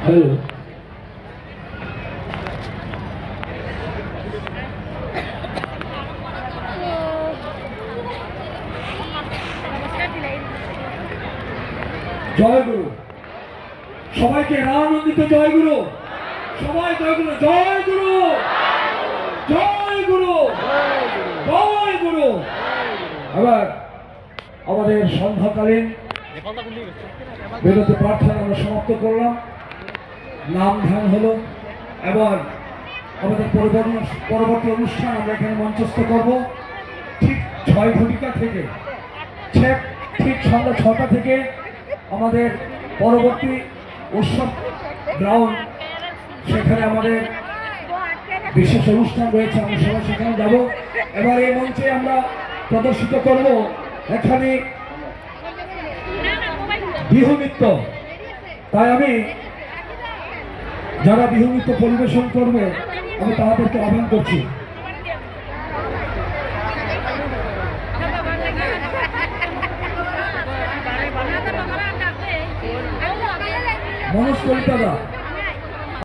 Hello, জয় গুরু। সবাইকে আনন্দিত জয় গুরু। সবাই জয় গুরু, জয় গুরু, জয় গুরু, জয় গুরু। আবার আমাদের সন্ধ্যাকালীন বিরতি প্রার্থনা আমরা সমাপ্ত করলাম, নাম ধ্যান হলো। এবার আমাদের পরবর্তী অনুষ্ঠান আমরা এখানে মঞ্চস্থ করব ঠিক 6 ঘটিকা থেকে। ঠিক সন্ধ্যা 6টা থেকে আমাদের পরবর্তী উৎসব গ্রাউন্ড, সেখানে আমাদের বিশেষ অনুষ্ঠান রয়েছে, আমরা সবাই সেখানে যাব। এবার এই মঞ্চে আমরা প্রদর্শিত করব এখানে বিহু নৃত্য। তাই আমি যারা বিহু নৃত্য পরিবেশন করবে আমি তাদেরকে আহ্বান করছি। মনোজ কলিতা দা।